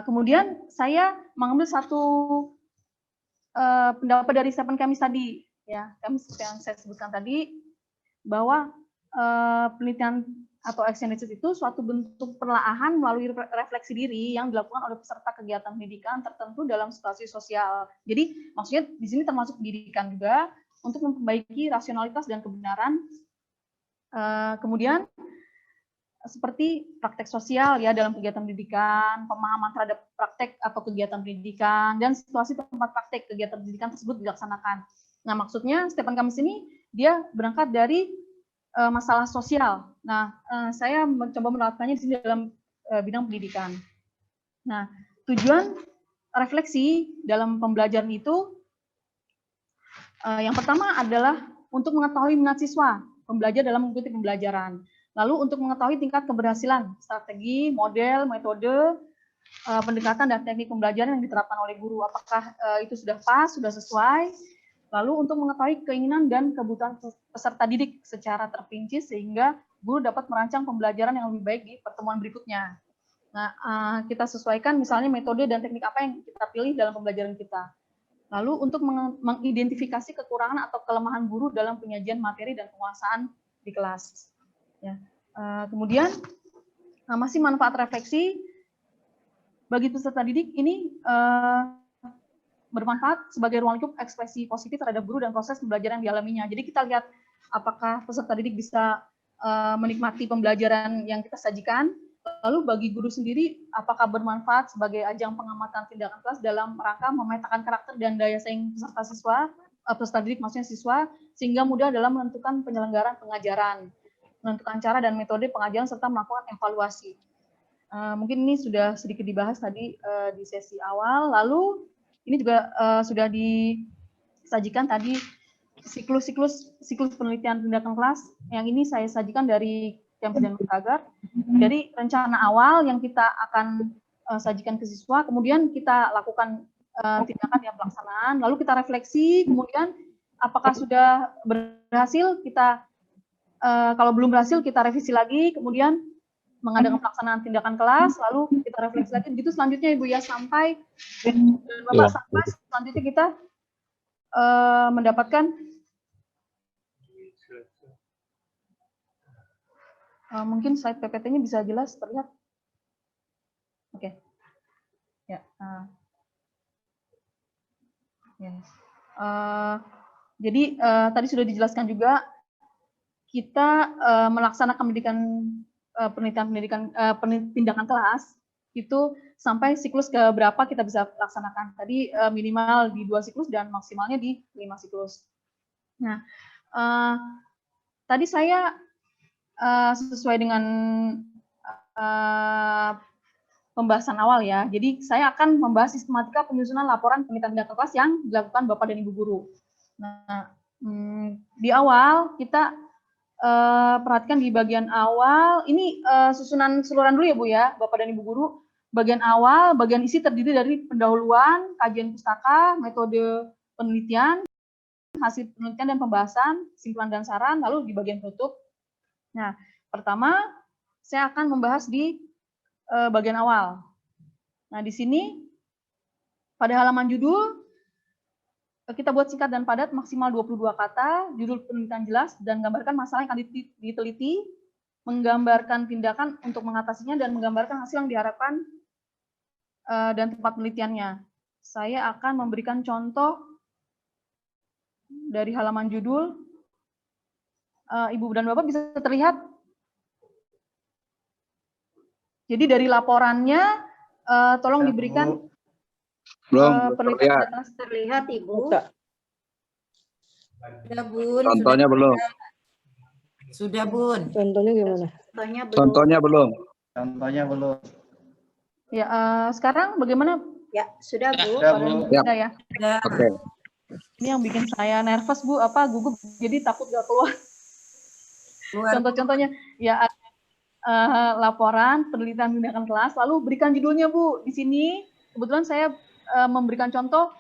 Kemudian saya mengambil satu pendapat dari Stephen Kamis tadi, ya, Kamis yang saya sebutkan tadi, bahwa penelitian atau action research itu suatu bentuk perlahan melalui refleksi diri yang dilakukan oleh peserta kegiatan pendidikan tertentu dalam situasi sosial. Jadi maksudnya di sini termasuk pendidikan juga untuk memperbaiki rasionalitas dan kebenaran. Kemudian seperti praktek sosial ya dalam kegiatan pendidikan, pemahaman terhadap praktek atau kegiatan pendidikan, dan situasi tempat praktek kegiatan pendidikan tersebut dilaksanakan. Nah, maksudnya Stephen Kamis ini dia berangkat dari masalah sosial. Nah, saya mencoba menerapkannya di sini dalam bidang pendidikan. Nah, tujuan refleksi dalam pembelajaran itu yang pertama adalah untuk mengetahui minat siswa pembelajar dalam mengikuti pembelajaran. Lalu untuk mengetahui tingkat keberhasilan, strategi, model, metode, pendekatan dan teknik pembelajaran yang diterapkan oleh guru. Apakah itu sudah pas, sudah sesuai? Lalu untuk mengetahui keinginan dan kebutuhan peserta didik secara terperinci sehingga guru dapat merancang pembelajaran yang lebih baik di pertemuan berikutnya. Nah, kita sesuaikan misalnya metode dan teknik apa yang kita pilih dalam pembelajaran kita. Lalu untuk mengidentifikasi kekurangan atau kelemahan guru dalam penyajian materi dan penguasaan di kelas. Ya. Kemudian masih manfaat refleksi bagi peserta didik ini bermanfaat sebagai ruang lingkup ekspresi positif terhadap guru dan proses pembelajaran yang dialaminya. Jadi kita lihat apakah peserta didik bisa menikmati pembelajaran yang kita sajikan, lalu bagi guru sendiri apakah bermanfaat sebagai ajang pengamatan tindakan kelas dalam rangka memetakan karakter dan daya saing peserta didik maksudnya siswa, sehingga mudah dalam menentukan penyelenggaraan pengajaran, menentukan cara dan metode pengajaran serta melakukan evaluasi. Mungkin ini sudah sedikit dibahas tadi di sesi awal. Lalu ini juga sudah disajikan tadi siklus penelitian tindakan kelas. Yang ini saya sajikan dari Cambridge dan McTaggart. Dari rencana awal yang kita akan sajikan ke siswa, kemudian kita lakukan tindakan yang pelaksanaan, lalu kita refleksi, kemudian apakah sudah berhasil, kita kalau belum berhasil kita revisi lagi, kemudian mengadakan pelaksanaan tindakan kelas, lalu kita refleksi lagi, begitu selanjutnya Ibu ya, sampai Bapak sampai selanjutnya kita mendapatkan mungkin slide PPT-nya bisa jelas terlihat. Oke. Ya. Jadi tadi sudah dijelaskan juga kita melaksanakan tindakan kelas itu sampai siklus ke berapa kita bisa laksanakan. Tadi minimal di 2 siklus dan maksimalnya di 5 siklus. Nah, tadi saya sesuai dengan pembahasan awal ya. Jadi saya akan membahas sistematika penyusunan laporan penelitian tindakan kelas yang dilakukan Bapak dan Ibu guru. Nah, di awal kita perhatikan di bagian awal, ini susunan keseluruhan dulu ya Bu ya, Bapak dan Ibu guru. Bagian awal, bagian isi terdiri dari pendahuluan, kajian pustaka, metode penelitian, hasil penelitian dan pembahasan, kesimpulan dan saran, lalu di bagian penutup. Nah, pertama saya akan membahas di bagian awal. Nah, di sini pada halaman judul kita buat singkat dan padat, maksimal 22 kata, judul penelitian jelas, dan gambarkan masalah yang akan diteliti, menggambarkan tindakan untuk mengatasinya, dan menggambarkan hasil yang diharapkan dan tempat penelitiannya. Saya akan memberikan contoh dari halaman judul. Ibu dan Bapak bisa terlihat. Jadi dari laporannya, tolong diberikan penelitian terlihat Ibu. Sudah Bun. Contohnya sudah belum. Sudah Bun. Contohnya gimana? Contohnya belum. Ya, sekarang bagaimana? Ya, sudah Bu. Sudah ya. Oke. Ini yang bikin saya nervous Bu, gugup, jadi takut gak keluar. Contoh-contohnya, ya laporan penelitian tindakan kelas, lalu berikan judulnya Bu. Di sini kebetulan saya memberikan contoh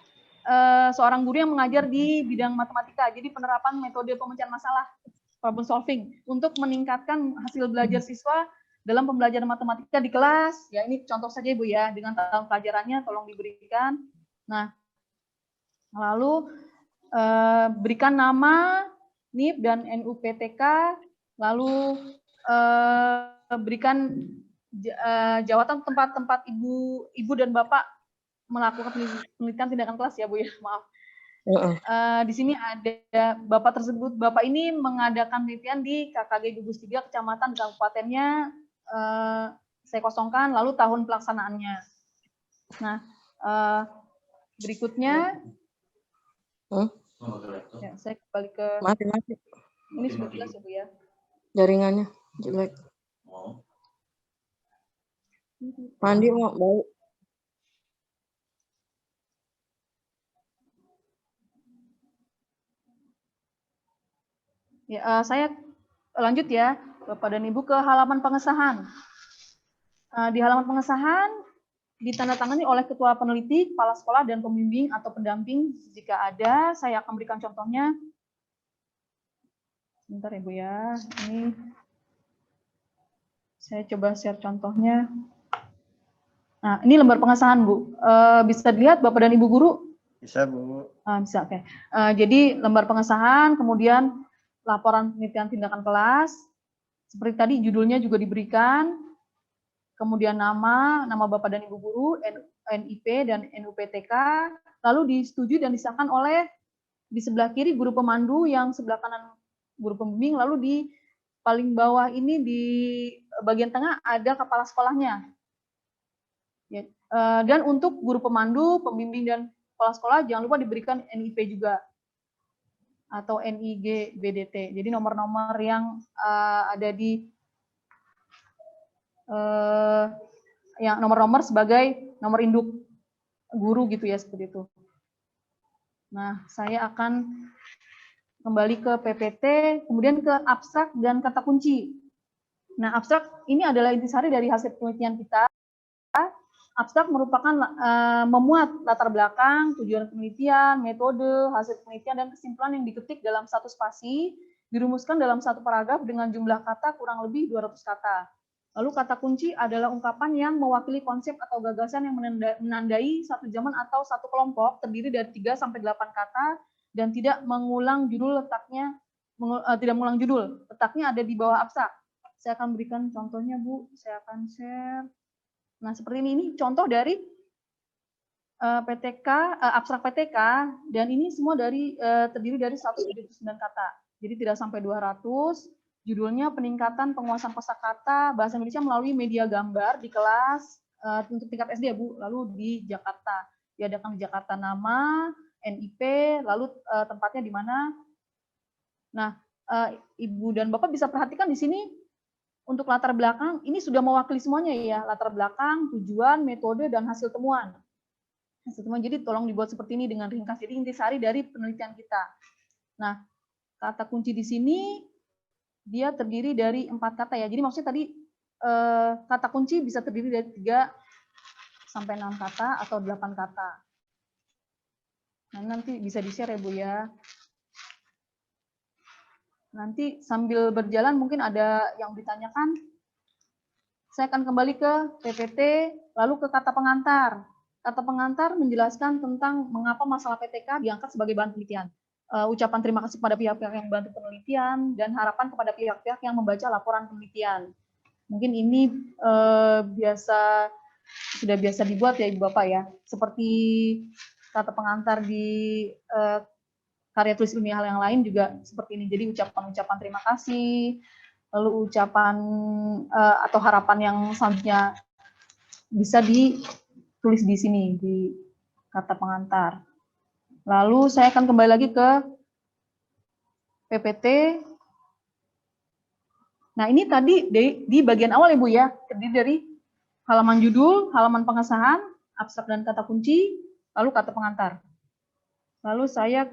seorang guru yang mengajar di bidang matematika, jadi penerapan metode pemecahan masalah, problem solving, untuk meningkatkan hasil belajar siswa dalam pembelajaran matematika di kelas. Ya, ini contoh saja Ibu ya, dengan tahun pelajarannya tolong diberikan. Nah, lalu berikan nama, NIP dan NUPTK, lalu berikan jawatan tempat-tempat ibu dan bapak melakukan penelitian tindakan kelas ya Bu ya, maaf. Di sini ada bapak tersebut, bapak ini mengadakan penelitian di KKG Gugus 3 kecamatan kabupatennya, saya kosongkan, lalu tahun pelaksanaannya. Nah, berikutnya, ya, saya kembali ke mati. Ini sudah jelas ya Bu ya. Jaringannya jelek. Mandi mau bau. Ya, saya lanjut ya, Bapak dan Ibu, ke halaman pengesahan. Di halaman pengesahan ditandatangani oleh ketua peneliti, kepala sekolah, dan pembimbing atau pendamping. Jika ada, saya akan berikan contohnya. Sebentar ya Bu ya, ini saya coba share contohnya. Nah, ini lembar pengesahan Bu. Bisa dilihat Bapak dan Ibu guru? Bisa Bu. Bisa, oke. Jadi lembar pengesahan, kemudian laporan penelitian tindakan kelas, seperti tadi judulnya juga diberikan, kemudian nama Bapak dan Ibu guru, NIP dan NUPTK, lalu disetujui dan disahkan oleh di sebelah kiri guru pemandu, yang sebelah kanan guru pembimbing, lalu di paling bawah ini di bagian tengah ada kepala sekolahnya. Ya, dan untuk guru pemandu, pembimbing, dan kepala sekolah jangan lupa diberikan NIP juga atau NIG BDT. Jadi nomor-nomor yang ada di yang nomor-nomor sebagai nomor induk guru gitu ya, seperti itu. Nah, saya akan kembali ke PPT, kemudian ke abstrak dan kata kunci. Nah, abstrak ini adalah intisari dari hasil penelitian kita. Abstrak merupakan memuat latar belakang, tujuan penelitian, metode, hasil penelitian, dan kesimpulan yang diketik dalam satu spasi, dirumuskan dalam satu paragraf dengan jumlah kata kurang lebih 200 kata. Lalu kata kunci adalah ungkapan yang mewakili konsep atau gagasan yang menandai satu zaman atau satu kelompok, terdiri dari 3-8 kata, dan tidak mengulang judul, letaknya ada di bawah abstrak. Saya akan berikan contohnya Bu, saya akan share. Nah, seperti ini contoh dari PTK, abstrak PTK, dan ini semua terdiri dari 179 kata. Jadi tidak sampai 200. Judulnya peningkatan penguasaan kosakata bahasa Indonesia melalui media gambar di kelas untuk tingkat SD ya Bu, lalu di Jakarta. Diadakan di Jakarta, nama, NIP, lalu tempatnya di mana. Nah, Ibu dan Bapak bisa perhatikan di sini untuk latar belakang, ini sudah mewakili semuanya ya, latar belakang, tujuan, metode, dan hasil temuan. Hasil temuan, jadi tolong dibuat seperti ini dengan ringkas, jadi intisari dari penelitian kita. Nah, kata kunci di sini, dia terdiri dari 4 kata ya, jadi maksudnya tadi kata kunci bisa terdiri dari 3-6 kata atau 8 kata. Nah, nanti bisa di-share ya Bu ya. Nanti sambil berjalan mungkin ada yang ditanyakan. Saya akan kembali ke PPT, lalu ke kata pengantar. Kata pengantar menjelaskan tentang mengapa masalah PTK diangkat sebagai bahan penelitian. Ucapan terima kasih kepada pihak-pihak yang membantu penelitian, dan harapan kepada pihak-pihak yang membaca laporan penelitian. Mungkin ini sudah biasa dibuat ya Ibu Bapak ya. Seperti kata pengantar di karya tulis ilmiah yang lain juga seperti ini. Jadi ucapan-ucapan terima kasih, lalu ucapan atau harapan yang selanjutnya bisa ditulis di sini, di kata pengantar. Lalu saya akan kembali lagi ke PPT. Nah, ini tadi di bagian awal Ibu ya, terdiri dari halaman judul, halaman pengesahan, abstrak dan kata kunci, lalu kata pengantar. Lalu saya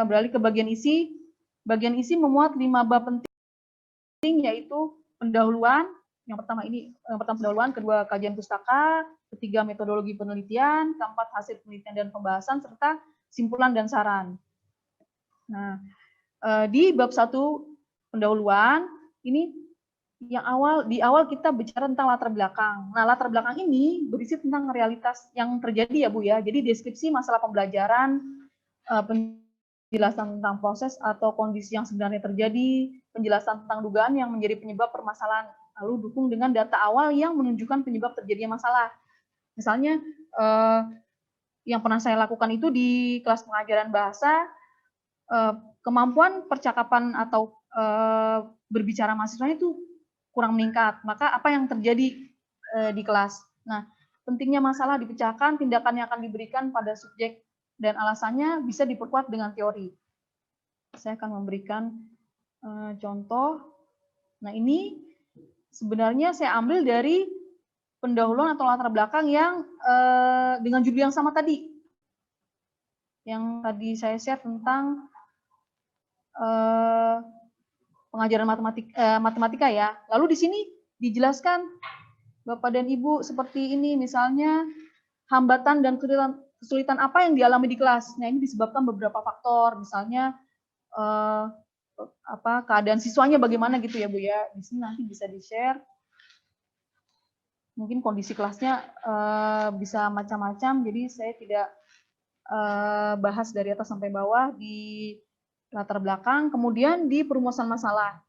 beralih ke bagian isi. Bagian isi memuat 5 bab penting, yaitu pendahuluan. Yang pertama pendahuluan, kedua kajian pustaka, ketiga metodologi penelitian, keempat hasil penelitian dan pembahasan, serta simpulan dan saran. Nah, di bab 1 pendahuluan ini di awal kita bicara tentang latar belakang. Nah, latar belakang ini berisi tentang realitas yang terjadi ya Bu ya. Jadi deskripsi masalah pembelajaran, penjelasan tentang proses atau kondisi yang sebenarnya terjadi, penjelasan tentang dugaan yang menjadi penyebab permasalahan, lalu dukung dengan data awal yang menunjukkan penyebab terjadinya masalah. Misalnya yang pernah saya lakukan itu di kelas pengajaran bahasa, kemampuan percakapan atau berbicara mahasiswanya itu kurang meningkat. Maka apa yang terjadi di kelas? Nah, pentingnya masalah dipecahkan, tindakan yang akan diberikan pada subjek dan alasannya bisa diperkuat dengan teori. Saya akan memberikan contoh. Nah, ini sebenarnya saya ambil dari pendahuluan atau latar belakang yang dengan judul yang sama tadi. Yang tadi saya share tentang pengajaran matematika ya. Lalu di sini dijelaskan Bapak dan Ibu seperti ini, misalnya hambatan dan kesulitan apa yang dialami di kelas. Nah, ini disebabkan beberapa faktor, misalnya keadaan siswanya bagaimana gitu ya Bu ya. Di sini nanti bisa di-share. Mungkin kondisi kelasnya bisa macam-macam, jadi saya tidak bahas dari atas sampai bawah di latar belakang, kemudian di perumusan masalah.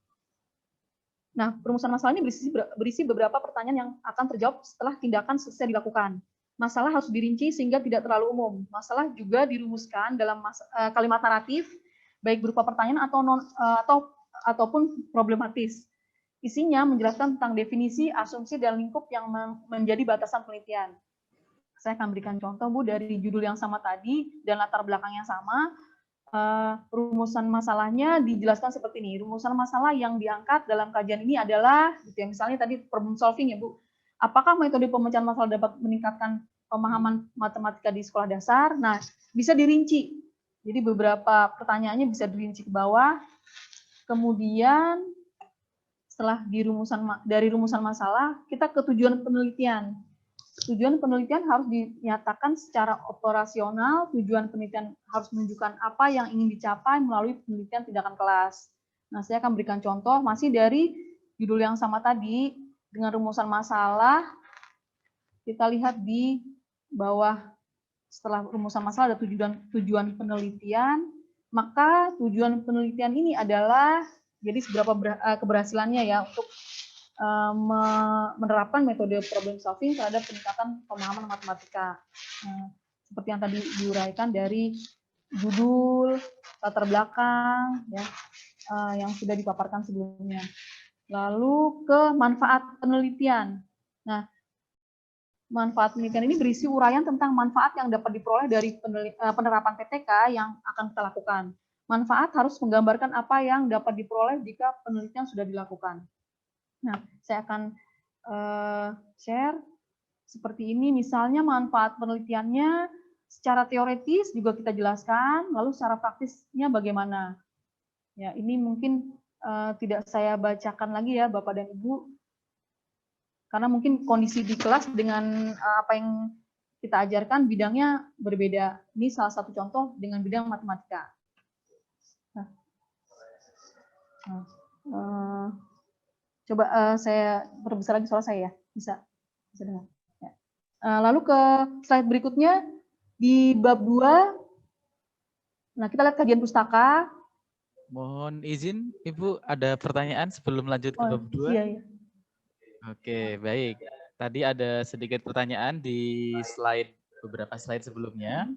Nah, perumusan masalah ini berisi beberapa pertanyaan yang akan terjawab setelah tindakan selesai dilakukan. Masalah harus dirinci sehingga tidak terlalu umum. Masalah juga dirumuskan dalam kalimat naratif, baik berupa pertanyaan ataupun problematis. Isinya menjelaskan tentang definisi, asumsi, dan lingkup yang menjadi batasan penelitian. Saya akan berikan contoh Bu dari judul yang sama tadi dan latar belakang yang sama. Rumusan masalahnya dijelaskan seperti ini. Rumusan masalah yang diangkat dalam kajian ini adalah, gitu ya, misalnya tadi problem solving ya Bu. Apakah metode pemecahan masalah dapat meningkatkan pemahaman matematika di sekolah dasar? Nah, bisa dirinci. Jadi beberapa pertanyaannya bisa dirinci ke bawah. Kemudian setelah dari rumusan masalah, kita ke tujuan penelitian. Tujuan penelitian harus dinyatakan secara operasional, tujuan penelitian harus menunjukkan apa yang ingin dicapai melalui penelitian tindakan kelas. Nah, saya akan berikan contoh masih dari judul yang sama tadi, dengan rumusan masalah, kita lihat di bawah setelah rumusan masalah ada tujuan penelitian, maka tujuan penelitian ini adalah, jadi seberapa keberhasilannya ya untuk menerapkan metode problem solving terhadap peningkatan pemahaman matematika. Seperti yang tadi diuraikan dari judul, latar belakang, ya, yang sudah dipaparkan sebelumnya. Lalu ke manfaat penelitian. Nah, manfaat penelitian ini berisi uraian tentang manfaat yang dapat diperoleh dari penerapan PTK yang akan kita lakukan. Manfaat harus menggambarkan apa yang dapat diperoleh jika penelitian sudah dilakukan. Nah, saya akan share seperti ini. Misalnya manfaat penelitiannya secara teoritis juga kita jelaskan, lalu secara praktisnya bagaimana. Ya, ini mungkin tidak saya bacakan lagi ya Bapak dan Ibu, karena mungkin kondisi di kelas dengan apa yang kita ajarkan bidangnya berbeda. Ini salah satu contoh dengan bidang matematika. Coba saya perbesar lagi suara saya ya, bisa dengar. Ya. Lalu ke slide berikutnya di bab 2. Nah, kita lihat kajian pustaka. Mohon izin Ibu, ada pertanyaan sebelum lanjut ke bab 2. Iya, iya. Oke, baik. Tadi ada sedikit pertanyaan di beberapa slide sebelumnya.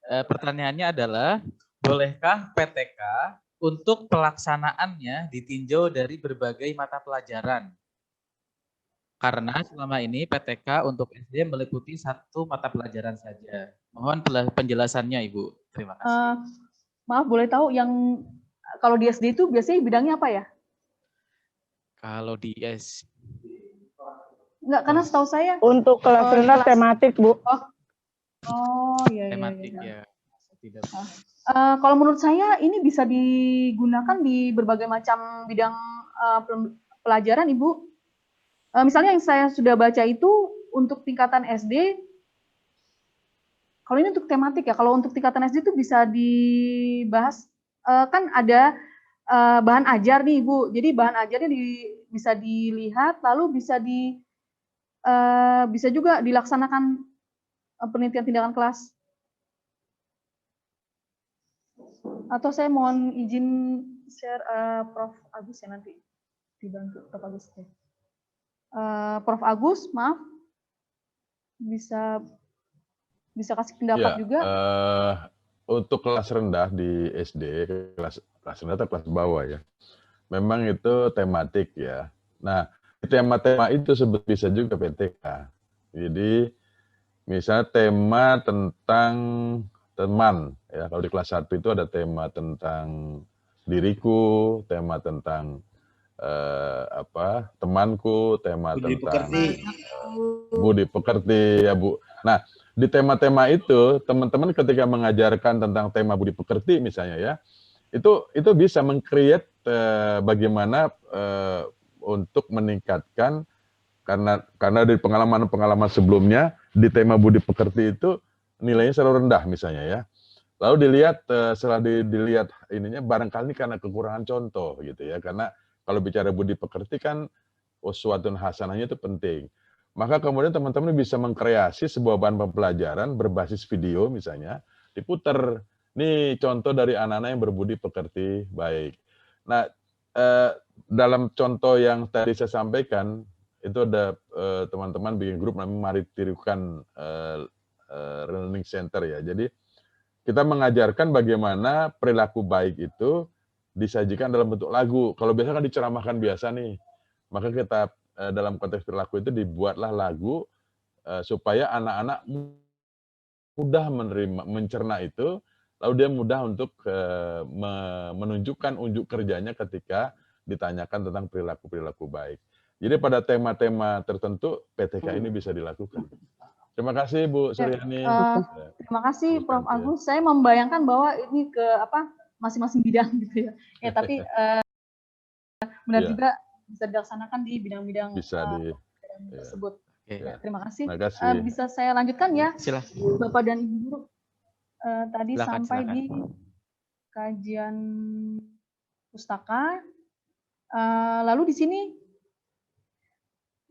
Pertanyaannya adalah, bolehkah PTK untuk pelaksanaannya ditinjau dari berbagai mata pelajaran? Karena selama ini PTK untuk SD meliputi satu mata pelajaran saja. Mohon penjelasannya, Ibu. Terima kasih. Maaf, boleh tahu yang kalau di SD itu biasanya bidangnya apa ya? Kalau di SD. Enggak, karena setahu saya. Untuk kelas rendah tematik, Bu. Oh, iya. Tematik ya. Tidak. Kalau menurut saya ini bisa digunakan di berbagai macam bidang pelajaran, Ibu. Misalnya yang saya sudah baca itu untuk tingkatan SD, kalau ini untuk tematik ya, kalau untuk tingkatan SD itu bisa dibahas, kan ada bahan ajar nih Ibu, jadi bahan ajarnya bisa dilihat, lalu bisa juga dilaksanakan penelitian tindakan kelas. Atau saya mohon izin share Prof. Agus ya, nanti dibantu Prof. Agus. Prof. Agus, maaf, bisa kasih pendapat Ya, juga. untuk kelas rendah di SD, kelas rendah atau kelas bawah ya, memang itu tematik ya. Nah, tema-tema itu sebut bisa juga PTK. Jadi, misalnya tema tentang teman, ya kalau di kelas 1 itu ada tema tentang diriku, tema tentang temanku, tema Budi tentang pekerti. budi pekerti ya Bu. Nah, di tema-tema itu teman-teman ketika mengajarkan tentang tema budi pekerti misalnya ya, itu bisa meng-create bagaimana untuk meningkatkan karena dari pengalaman-pengalaman sebelumnya di tema budi pekerti itu nilainya selalu rendah misalnya ya. Lalu dilihat setelah dilihat ininya barangkali karena kekurangan contoh gitu ya. Karena kalau bicara budi pekerti kan uswatun hasanahnya itu penting. Maka kemudian teman-teman bisa mengkreasi sebuah bahan pembelajaran berbasis video misalnya, diputar. Nih contoh dari anak-anak yang berbudi pekerti baik. Nah, dalam contoh yang tadi saya sampaikan, itu ada teman-teman bikin grup namanya Mari Tirukan Learning Center ya. Jadi kita mengajarkan bagaimana perilaku baik itu disajikan dalam bentuk lagu. Kalau biasa kan diceramahkan biasa nih, maka kita dalam konteks perilaku itu dibuatlah lagu supaya anak-anak mudah menerima, mencerna itu, lalu dia mudah untuk menunjukkan unjuk kerjanya ketika ditanyakan tentang perilaku-perilaku baik. Jadi pada tema-tema tertentu PTK ini bisa dilakukan. Terima kasih Bu Suryani. Terima kasih Prof. Agus. Saya membayangkan bahwa ini ke masing-masing bidang gitu ya. Ya tapi benar juga bisa dilaksanakan di bidang-bidang tersebut. Ya, terima kasih. Bisa saya lanjutkan ya, Silakan. Bapak dan Ibu Guru. Tadi Silakan, sampai silakan. di kajian pustaka. Lalu di sini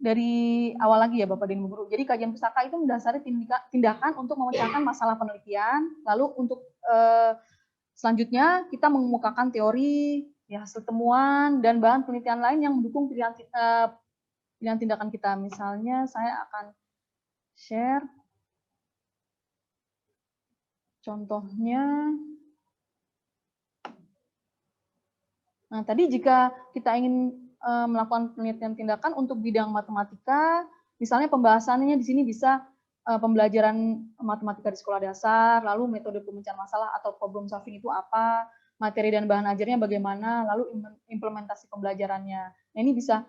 dari awal lagi ya Bapak dan Ibu Guru. Jadi kajian pustaka itu mendasari tindakan untuk memecahkan masalah penelitian. Lalu untuk selanjutnya kita mengemukakan teori, ya, hasil temuan dan bahan penelitian lain yang mendukung pilihan tindakan kita. Misalnya saya akan share contohnya. Nah, tadi jika kita ingin melakukan penelitian tindakan untuk bidang matematika, misalnya pembahasannya di sini bisa pembelajaran matematika di sekolah dasar, lalu metode pemecahan masalah atau problem solving itu apa, materi dan bahan ajarnya bagaimana, lalu implementasi pembelajarannya. Nah, ini bisa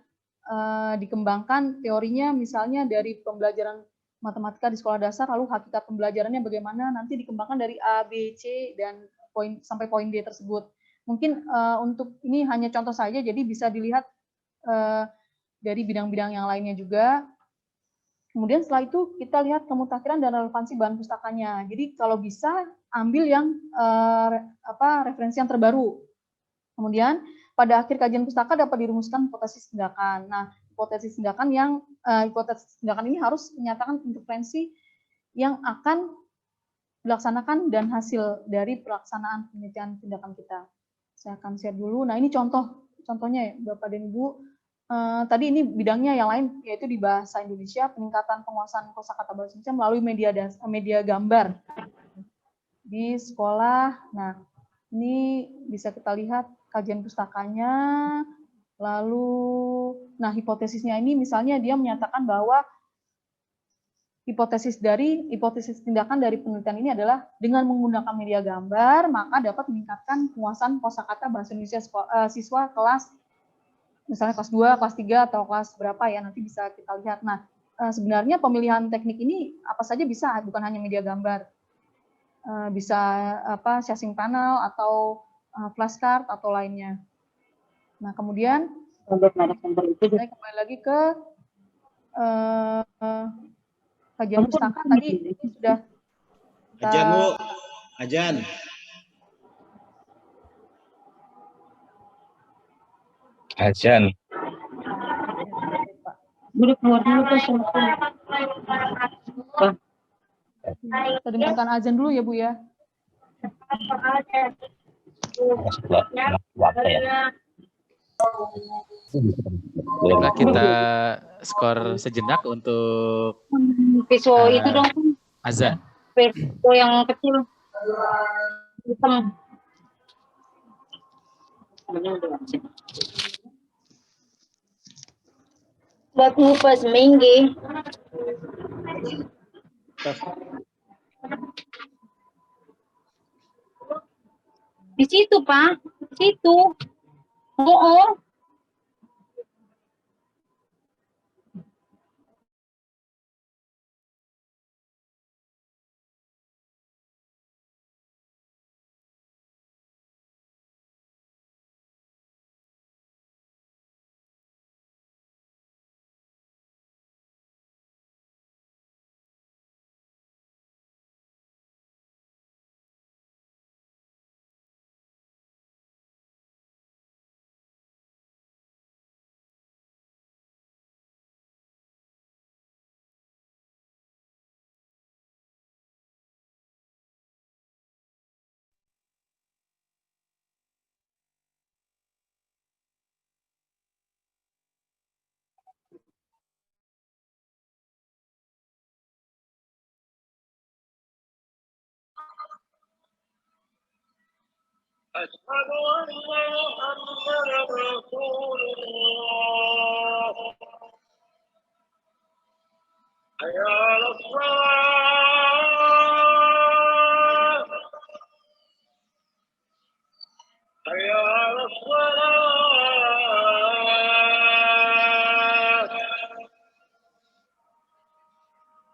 dikembangkan teorinya misalnya dari pembelajaran matematika di sekolah dasar, lalu hakikat pembelajarannya bagaimana, nanti dikembangkan dari A, B, C, dan sampai poin D tersebut. Mungkin untuk ini hanya contoh saja, jadi bisa dilihat dari bidang-bidang yang lainnya juga. Kemudian setelah itu kita lihat kemutakhiran dan relevansi bahan pustakanya. Jadi kalau bisa ambil yang referensi yang terbaru. Kemudian pada akhir kajian pustaka dapat dirumuskan hipotesis tindakan. Nah, hipotesis tindakan ini harus menyatakan intervensi yang akan dilaksanakan dan hasil dari pelaksanaan penelitian tindakan kita. Saya akan share dulu. Nah, ini contohnya ya, Bapak dan Ibu. Tadi ini bidangnya yang lain, yaitu di bahasa Indonesia, peningkatan penguasaan kosakata bahasa Indonesia melalui media gambar di sekolah. Nah, ini bisa kita lihat kajian pustakanya. Lalu, nah hipotesisnya ini misalnya dia menyatakan bahwa hipotesis tindakan dari penelitian ini adalah dengan menggunakan media gambar, maka dapat meningkatkan penguasaan kosakata bahasa Indonesia siswa kelas misalnya kelas 2, kelas 3, atau kelas berapa ya, nanti bisa kita lihat. Nah, sebenarnya pemilihan teknik ini apa saja bisa, bukan hanya media gambar. Bisa shading panel atau flashcard atau lainnya. Nah, kemudian saya kembali lagi ke kajian pustaka. Tadi ini sudah Ajan, Bu. Ajan. Ajan. Udah keluar dulu tuh sama Kita dengarkan azan dulu ya Bu ya. Baiklah, kita skor sejenak untuk pisau itu dong, azan. pisau yang kecil. Hitam. Buat ngupas minggi. Di situ, Pak. Di situ. Oh. أشهد أن محمدا رسول الله حي على الصلاة حي على الصلاة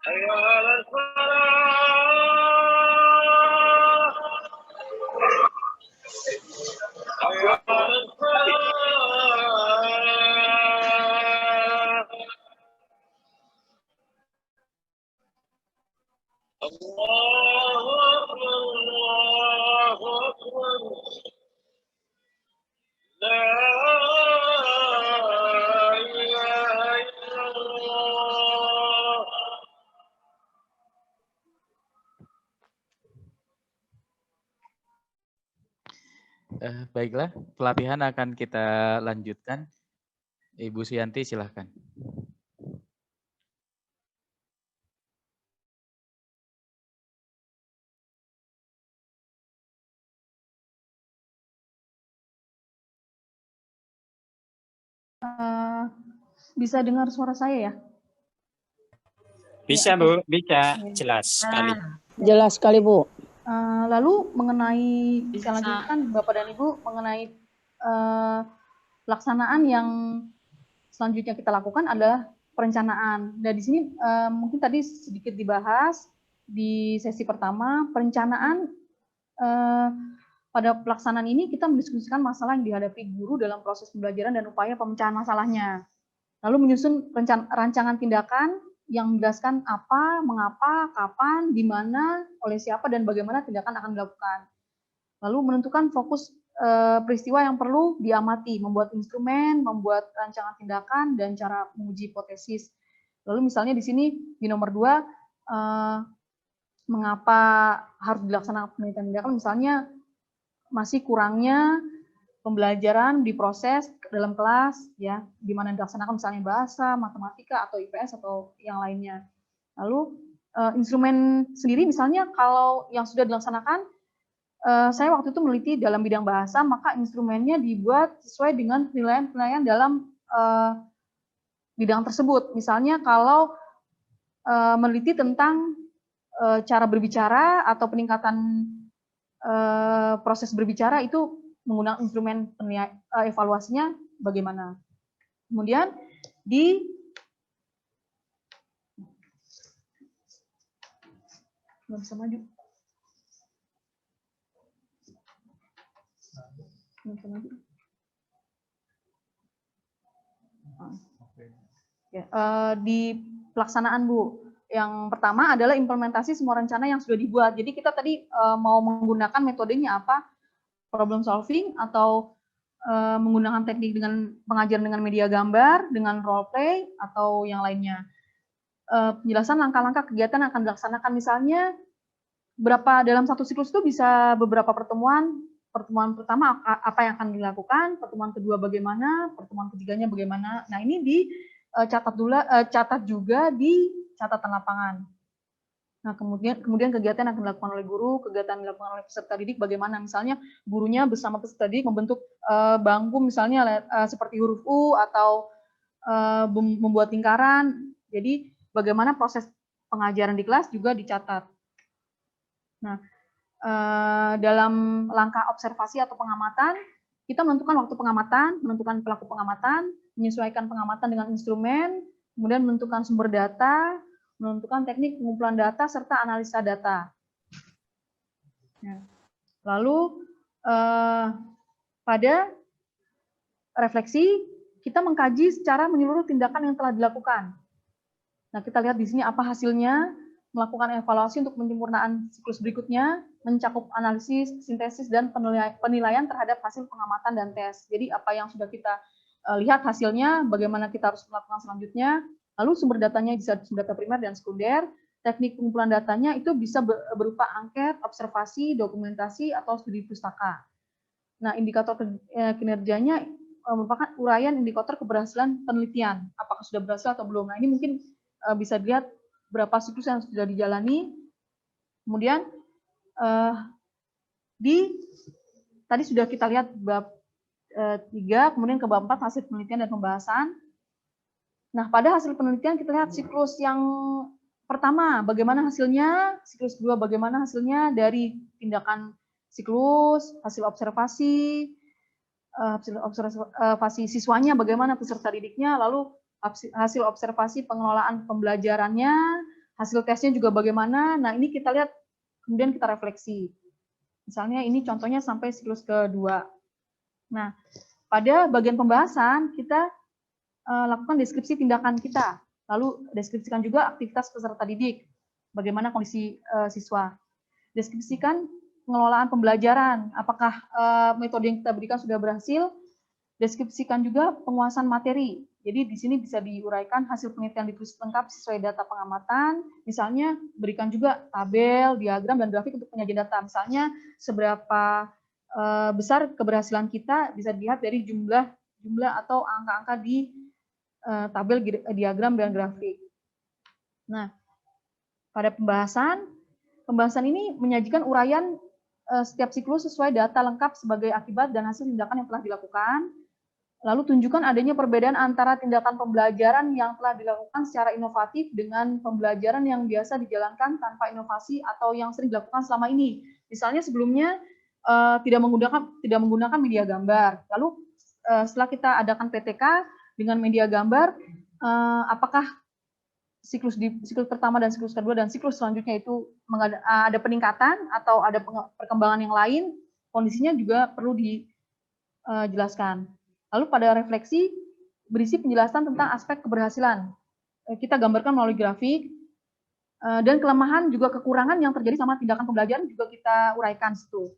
حي على الفلاح حي على الفلاح الله أكبر الله أكبر لا إله إلا الله. Baiklah, pelatihan akan kita lanjutkan. Ibu Suyanti, silahkan. Bisa dengar suara saya ya? Bisa Bu, bisa, jelas sekali. Jelas sekali, Bu. Lalu mengenai, bisa lanjutkan Bapak dan Ibu, mengenai pelaksanaan yang selanjutnya kita lakukan adalah perencanaan. Dan di sini mungkin tadi sedikit dibahas di sesi pertama, perencanaan pada pelaksanaan ini kita mendiskusikan masalah yang dihadapi guru dalam proses pembelajaran dan upaya pemecahan masalahnya. Lalu menyusun rancangan tindakan yang menjelaskan apa, mengapa, kapan, di mana, oleh siapa, dan bagaimana tindakan akan dilakukan. Lalu menentukan fokus peristiwa yang perlu diamati, membuat instrumen, membuat rancangan tindakan, dan cara menguji hipotesis. Lalu misalnya di sini, di nomor 2, mengapa harus dilaksanakan penelitian tindakan, misalnya masih kurangnya pembelajaran di proses dalam kelas, ya, di mana dilaksanakan misalnya bahasa, matematika, atau IPS, atau yang lainnya. Lalu instrumen sendiri, misalnya kalau yang sudah dilaksanakan, saya waktu itu meneliti dalam bidang bahasa, maka instrumennya dibuat sesuai dengan penilaian-penilaian dalam bidang tersebut. Misalnya kalau meneliti tentang cara berbicara atau peningkatan proses berbicara, itu menggunakan instrumen evaluasinya bagaimana. Kemudian di nggak bisa maju. Ya, di pelaksanaan Bu, yang pertama adalah implementasi semua rencana yang sudah dibuat. Jadi kita tadi mau menggunakan metodenya apa? Problem solving atau menggunakan teknik dengan pengajaran dengan media gambar, dengan role play, atau yang lainnya. Penjelasan langkah-langkah kegiatan yang akan dilaksanakan, misalnya dalam satu siklus itu bisa beberapa pertemuan. Pertemuan pertama apa yang akan dilakukan, pertemuan kedua bagaimana, pertemuan ketiganya bagaimana. Nah, ini catat juga di catatan lapangan. Nah, kemudian kegiatan yang akan dilakukan oleh guru, kegiatan yang dilakukan oleh peserta didik bagaimana, misalnya gurunya bersama peserta didik membentuk bangku misalnya seperti huruf U atau membuat lingkaran. Jadi bagaimana proses pengajaran di kelas juga dicatat. Nah, dalam langkah observasi atau pengamatan, kita menentukan waktu pengamatan, menentukan pelaku pengamatan, menyesuaikan pengamatan dengan instrumen, kemudian menentukan sumber data, menentukan teknik pengumpulan data, serta analisa data. Nah, lalu pada refleksi, kita mengkaji secara menyeluruh tindakan yang telah dilakukan. Nah, kita lihat di sini apa hasilnya, melakukan evaluasi untuk penyempurnaan siklus berikutnya, mencakup analisis, sintesis, dan penilaian terhadap hasil pengamatan dan tes. Jadi apa yang sudah kita lihat hasilnya, bagaimana kita harus melakukan selanjutnya, lalu sumber datanya bisa sumber data primer dan sekunder, teknik pengumpulan datanya itu bisa berupa angket, observasi, dokumentasi, atau studi pustaka. Nah, indikator kinerjanya merupakan uraian indikator keberhasilan penelitian, apakah sudah berhasil atau belum. Nah, ini mungkin bisa dilihat berapa siklus yang sudah dijalani. Kemudian tadi sudah kita lihat bab 3, kemudian ke bab 4 hasil penelitian dan pembahasan. Nah, pada hasil penelitian kita lihat siklus yang pertama bagaimana hasilnya, siklus 2 bagaimana hasilnya dari tindakan siklus, hasil observasi siswanya bagaimana, peserta didiknya, lalu hasil observasi pengelolaan pembelajarannya, hasil tesnya juga bagaimana. Nah, ini kita lihat, kemudian kita refleksi. Misalnya ini contohnya sampai siklus kedua. Nah, pada bagian pembahasan, kita lakukan deskripsi tindakan kita, lalu deskripsikan juga aktivitas peserta didik, bagaimana kondisi siswa. Deskripsikan pengelolaan pembelajaran, apakah metode yang kita berikan sudah berhasil. Deskripsikan juga penguasaan materi. Jadi di sini bisa diuraikan hasil penelitian ditulis lengkap sesuai data pengamatan. Misalnya berikan juga tabel, diagram, dan grafik untuk penyajian data. Misalnya seberapa besar keberhasilan kita bisa dilihat dari jumlah atau angka-angka di tabel, diagram, dan grafik. Nah, pada pembahasan ini menyajikan uraian setiap siklus sesuai data lengkap sebagai akibat dan hasil tindakan yang telah dilakukan. Lalu tunjukkan adanya perbedaan antara tindakan pembelajaran yang telah dilakukan secara inovatif dengan pembelajaran yang biasa dijalankan tanpa inovasi atau yang sering dilakukan selama ini. Misalnya sebelumnya tidak menggunakan media gambar. Lalu setelah kita adakan PTK dengan media gambar, apakah siklus pertama dan siklus kedua dan siklus selanjutnya itu ada peningkatan atau ada perkembangan yang lain, kondisinya juga perlu dijelaskan. Lalu pada refleksi berisi penjelasan tentang aspek keberhasilan. Kita gambarkan melalui grafik, dan kelemahan juga kekurangan yang terjadi sama tindakan pembelajaran juga kita uraikan situ.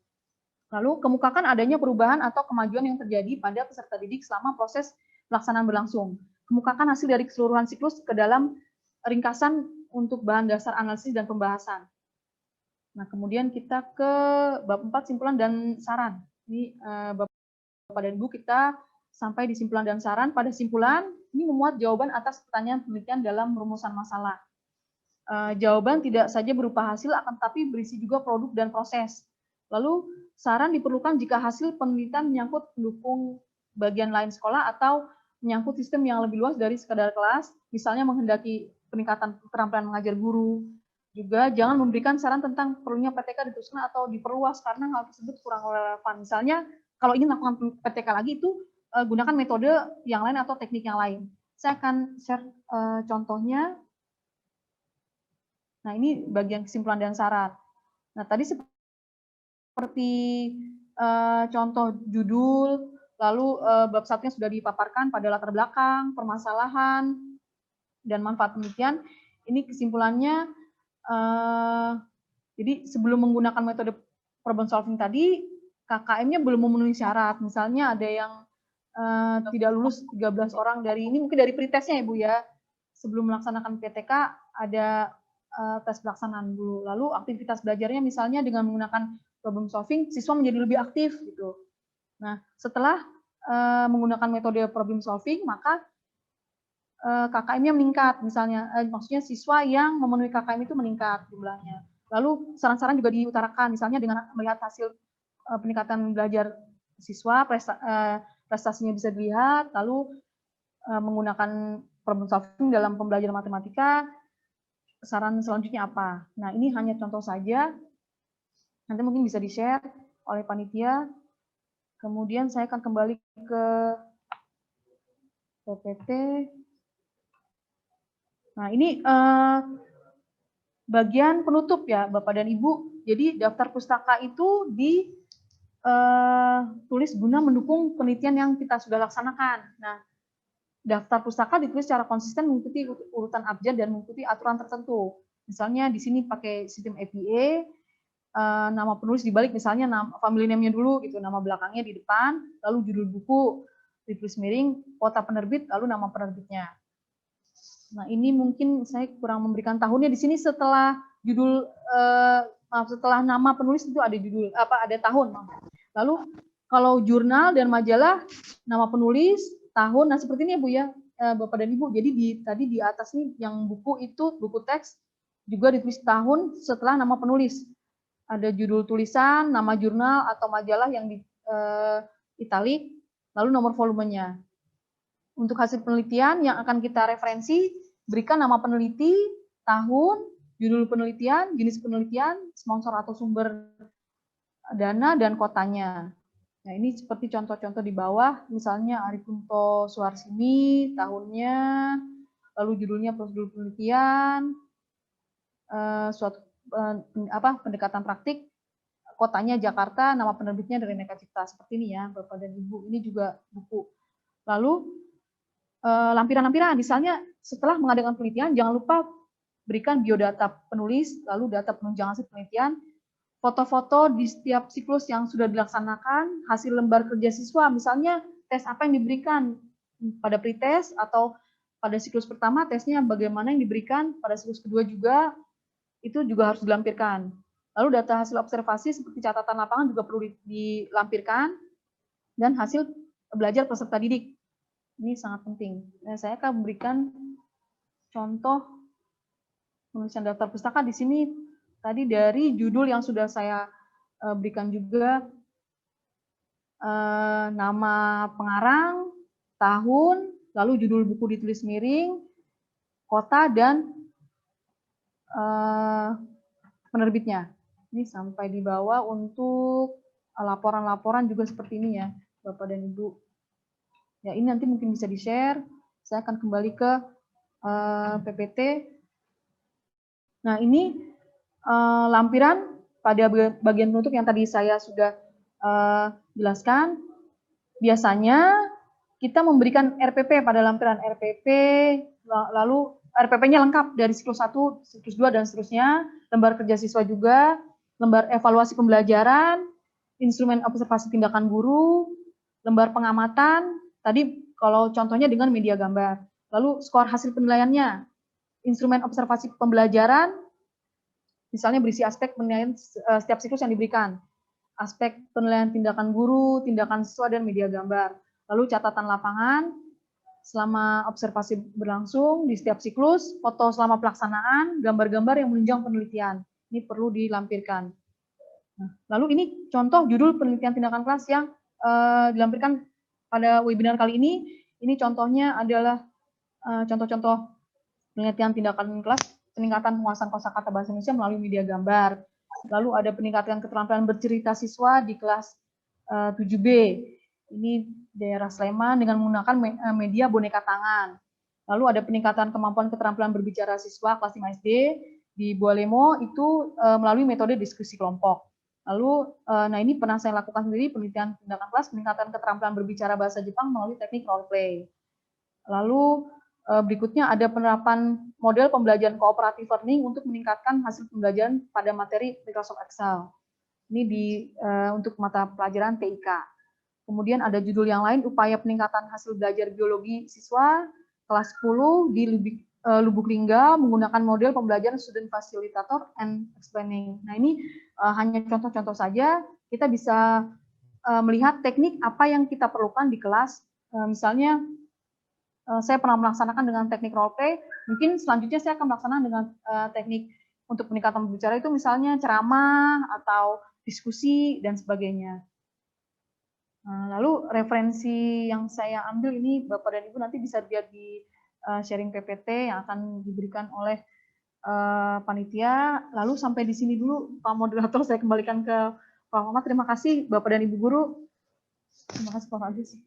Lalu kemukakan adanya perubahan atau kemajuan yang terjadi pada peserta didik selama proses pelaksanaan berlangsung. Kemukakan hasil dari keseluruhan siklus ke dalam ringkasan untuk bahan dasar analisis dan pembahasan. Nah, kemudian kita ke bab 4 simpulan dan saran. Ini Bapak dan Ibu, kita sampai di simpulan dan saran. Pada simpulan, ini memuat jawaban atas pertanyaan penelitian dalam rumusan masalah. Jawaban tidak saja berupa hasil, akan tetapi berisi juga produk dan proses. Lalu, saran diperlukan jika hasil penelitian menyangkut pendukung bagian lain sekolah atau menyangkut sistem yang lebih luas dari sekadar kelas, misalnya menghendaki peningkatan keterampilan mengajar guru. Juga jangan memberikan saran tentang perlunya PTK diteruskan atau diperluas karena hal tersebut kurang relevan. Misalnya, kalau ingin melakukan PTK lagi itu gunakan metode yang lain atau teknik yang lain. Saya akan share contohnya. Nah, ini bagian kesimpulan dan syarat. Nah, tadi seperti contoh judul, lalu bab 1-nya sudah dipaparkan pada latar belakang, permasalahan, dan manfaat penelitian. Ini kesimpulannya, jadi sebelum menggunakan metode problem solving tadi, KKM-nya belum memenuhi syarat. Misalnya ada yang tidak lulus 13 orang dari ini, mungkin dari pretestnya ya Bu ya. Sebelum melaksanakan PTK ada tes pelaksanaan dulu. Lalu aktivitas belajarnya misalnya dengan menggunakan problem solving, siswa menjadi lebih aktif gitu. Nah, setelah menggunakan metode problem solving, maka KKM-nya meningkat, misalnya, maksudnya siswa yang memenuhi KKM itu meningkat jumlahnya. Lalu saran-saran juga diutarakan, misalnya dengan melihat hasil peningkatan belajar siswa, prestasinya bisa dilihat, lalu menggunakan problem solving dalam pembelajaran matematika, saran selanjutnya apa. Nah, ini hanya contoh saja, nanti mungkin bisa di-share oleh panitia. Kemudian saya akan kembali ke PPT. Nah, ini bagian penutup ya, Bapak dan Ibu. Jadi daftar pustaka itu ditulis guna mendukung penelitian yang kita sudah laksanakan. Nah, daftar pustaka ditulis secara konsisten mengikuti urutan abjad dan mengikuti aturan tertentu. Misalnya di sini pakai sistem APA, nama penulis dibalik, misalnya nama family name-nya dulu gitu, nama belakangnya di depan, lalu judul buku ditulis miring, kota penerbit, lalu nama penerbitnya. Nah, ini mungkin saya kurang memberikan tahunnya di sini setelah judul setelah nama penulis itu ada judul ada tahun. Lalu kalau jurnal dan majalah nama penulis, tahun, nah seperti ini ya Bu ya, Bapak dan Ibu. Jadi tadi di atas nih yang buku itu buku teks juga ditulis tahun setelah nama penulis. Ada judul tulisan, nama jurnal atau majalah yang di italik, lalu nomor volumenya. Untuk hasil penelitian yang akan kita referensi, berikan nama peneliti, tahun, judul penelitian, jenis penelitian, sponsor atau sumber dana, dan kotanya. Nah, ini seperti contoh-contoh di bawah, misalnya Arifunto Suharsini, tahunnya, lalu judulnya prosedur penelitian, pendekatan praktik, kotanya Jakarta, nama penerbitnya dari Neka Cipta. Seperti ini ya, Bapak dan Ibu. Ini juga buku. Lalu, lampiran-lampiran, misalnya setelah mengadakan penelitian, jangan lupa berikan biodata penulis, lalu data penunjang hasil penelitian, foto-foto di setiap siklus yang sudah dilaksanakan, hasil lembar kerja siswa, misalnya tes apa yang diberikan pada pretest atau pada siklus pertama, tesnya bagaimana yang diberikan, pada siklus kedua juga, itu juga harus dilampirkan. Lalu data hasil observasi seperti catatan lapangan juga perlu dilampirkan, dan hasil belajar peserta didik. Ini sangat penting. Nah, saya akan memberikan contoh penulisan daftar pustaka di sini tadi dari judul yang sudah saya berikan juga, nama pengarang, tahun, lalu judul buku ditulis miring, kota, dan penerbitnya. Ini sampai di bawah untuk laporan-laporan juga seperti ini ya, Bapak dan Ibu. Ya, ini nanti mungkin bisa di-share. Saya akan kembali ke PPT. Nah, ini lampiran pada bagian penutup yang tadi saya sudah jelaskan. Biasanya kita memberikan RPP pada lampiran RPP, lalu RPP-nya lengkap dari siklus 1, siklus 2, dan seterusnya. Lembar kerja siswa juga, lembar evaluasi pembelajaran, instrumen observasi tindakan guru, lembar pengamatan, tadi kalau contohnya dengan media gambar. Lalu skor hasil penilaiannya, instrumen observasi pembelajaran, misalnya berisi aspek penilaian setiap siklus yang diberikan. Aspek penilaian tindakan guru, tindakan siswa, dan media gambar. Lalu catatan lapangan, selama observasi berlangsung di setiap siklus, foto selama pelaksanaan, gambar-gambar yang menunjang penelitian. Ini perlu dilampirkan. Nah, lalu ini contoh judul penelitian tindakan kelas yang dilampirkan pada webinar kali ini. Ini contohnya adalah contoh-contoh penelitian tindakan kelas, peningkatan penguasaan kosakata bahasa Indonesia melalui media gambar. Lalu ada peningkatan keterampilan bercerita siswa di kelas 7B. Ini daerah Sleman dengan menggunakan media boneka tangan. Lalu ada peningkatan kemampuan keterampilan berbicara siswa kelas 5 SD di Bualemo itu melalui metode diskusi kelompok. Lalu, nah ini pernah saya lakukan sendiri, penelitian tindakan kelas, peningkatan keterampilan berbicara bahasa Jepang melalui teknik role play. Lalu, berikutnya ada penerapan model pembelajaran cooperative learning untuk meningkatkan hasil pembelajaran pada materi Microsoft Excel. Ini untuk mata pelajaran TIK. Kemudian ada judul yang lain, upaya peningkatan hasil belajar biologi siswa kelas 10 di Lubuk Lingga menggunakan model pembelajaran student facilitator and explaining. Nah, ini hanya contoh-contoh saja. Kita bisa melihat teknik apa yang kita perlukan di kelas. Misalnya, saya pernah melaksanakan dengan teknik role play. Mungkin selanjutnya saya akan melaksanakan dengan teknik untuk peningkatan berbicara itu misalnya ceramah atau diskusi dan sebagainya. Lalu referensi yang saya ambil ini Bapak dan Ibu nanti bisa lihat di sharing PPT yang akan diberikan oleh panitia. Lalu sampai di sini dulu Pak Moderator, saya kembalikan ke Pak Muhammad. Terima kasih Bapak dan Ibu Guru. Terima kasih Pak Aziz.